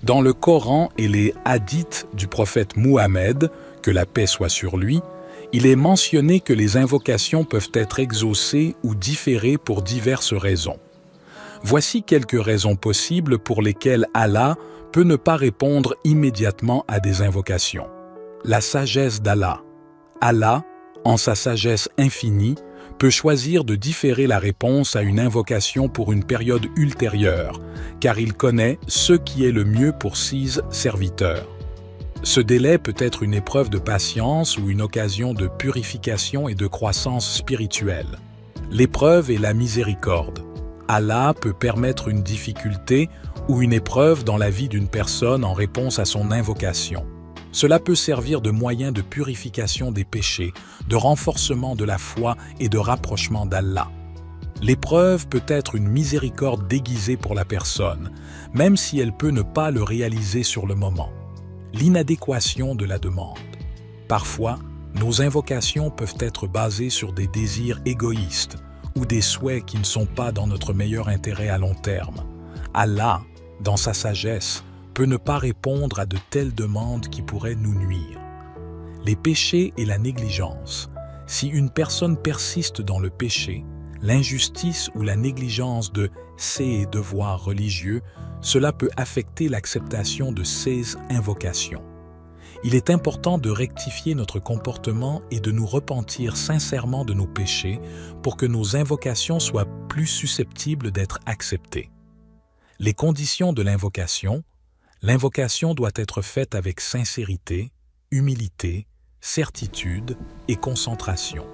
Dans le Coran et les hadiths du prophète Muhammad, que la paix soit sur lui, il est mentionné que les invocations peuvent être exaucées ou différées pour diverses raisons. Voici quelques raisons possibles pour lesquelles Allah peut ne pas répondre immédiatement à des invocations. La sagesse d'Allah. Allah, en sa sagesse infinie, peut choisir de différer la réponse à une invocation pour une période ultérieure, car il connaît ce qui est le mieux pour ses serviteurs. Ce délai peut être une épreuve de patience ou une occasion de purification et de croissance spirituelle. L'épreuve est la miséricorde. Allah peut permettre une difficulté ou une épreuve dans la vie d'une personne en réponse à son invocation. Cela peut servir de moyen de purification des péchés, de renforcement de la foi et de rapprochement d'Allah. L'épreuve peut être une miséricorde déguisée pour la personne, même si elle peut ne pas le réaliser sur le moment. L'inadéquation de la demande. Parfois, nos invocations peuvent être basées sur des désirs égoïstes ou des souhaits qui ne sont pas dans notre meilleur intérêt à long terme. Allah, dans sa sagesse, peut ne pas répondre à de telles demandes qui pourraient nous nuire. Les péchés et la négligence. Si une personne persiste dans le péché, l'injustice ou la négligence de ses devoirs religieux, cela peut affecter l'acceptation de ses invocations. Il est important de rectifier notre comportement et de nous repentir sincèrement de nos péchés pour que nos invocations soient plus susceptibles d'être acceptées. Les conditions de l'invocation. L'invocation doit être faite avec sincérité, humilité, certitude et concentration.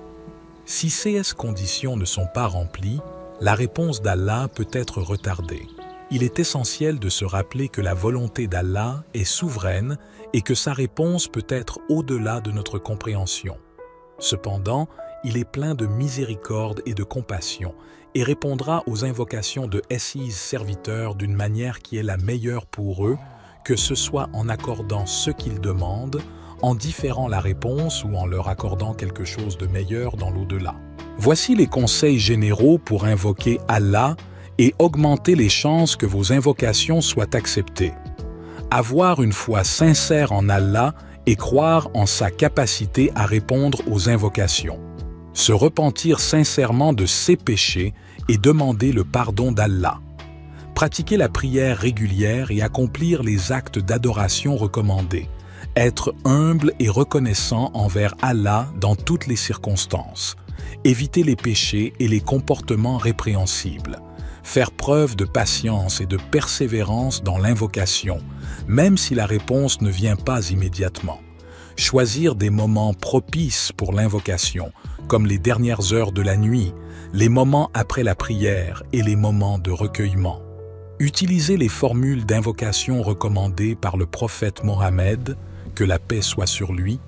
Si ces conditions ne sont pas remplies, la réponse d'Allah peut être retardée. Il est essentiel de se rappeler que la volonté d'Allah est souveraine et que sa réponse peut être au-delà de notre compréhension. Cependant, il est plein de miséricorde et de compassion et répondra aux invocations de ses serviteurs d'une manière qui est la meilleure pour eux, que ce soit en accordant ce qu'ils demandent, en différant la réponse ou en leur accordant quelque chose de meilleur dans l'au-delà. Voici les conseils généraux pour invoquer Allah et augmenter les chances que vos invocations soient acceptées. Avoir une foi sincère en Allah et croire en sa capacité à répondre aux invocations. Se repentir sincèrement de ses péchés et demander le pardon d'Allah. Pratiquer la prière régulière et accomplir les actes d'adoration recommandés. Être humble et reconnaissant envers Allah dans toutes les circonstances. Éviter les péchés et les comportements répréhensibles. Faire preuve de patience et de persévérance dans l'invocation, même si la réponse ne vient pas immédiatement. Choisir des moments propices pour l'invocation, comme les dernières heures de la nuit, les moments après la prière et les moments de recueillement. Utilisez les formules d'invocation recommandées par le prophète Mohammed, que la paix soit sur lui,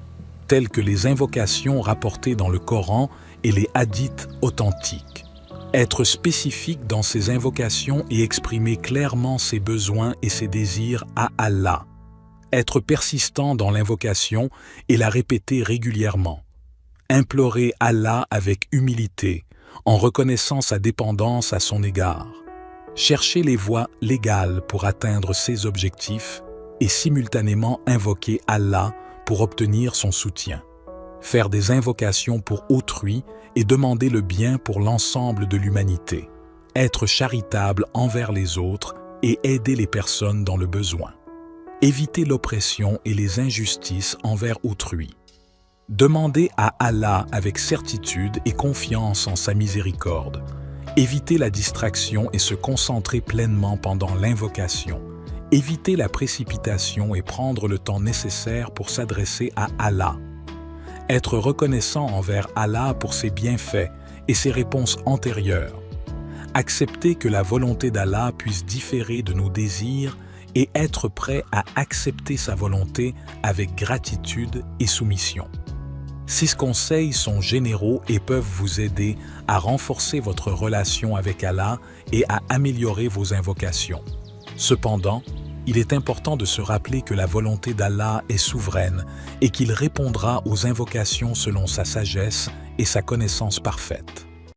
telles que les invocations rapportées dans le Coran et les hadiths authentiques. Être spécifique dans ses invocations et exprimer clairement ses besoins et ses désirs à Allah. Être persistant dans l'invocation et la répéter régulièrement. Implorer Allah avec humilité, en reconnaissant sa dépendance à son égard. Chercher les voies légales pour atteindre ses objectifs et simultanément invoquer Allah pour obtenir son soutien. Faire des invocations pour autrui et demander le bien pour l'ensemble de l'humanité. Être charitable envers les autres et aider les personnes dans le besoin. Éviter l'oppression et les injustices envers autrui. Demander à Allah avec certitude et confiance en sa miséricorde. Éviter la distraction et se concentrer pleinement pendant l'invocation. Éviter la précipitation et prendre le temps nécessaire pour s'adresser à Allah. Être reconnaissant envers Allah pour ses bienfaits et ses réponses antérieures. Accepter que la volonté d'Allah puisse différer de nos désirs et être prêt à accepter sa volonté avec gratitude et soumission. Ces conseils sont généraux et peuvent vous aider à renforcer votre relation avec Allah et à améliorer vos invocations. Cependant, il est important de se rappeler que la volonté d'Allah est souveraine et qu'il répondra aux invocations selon sa sagesse et sa connaissance parfaite.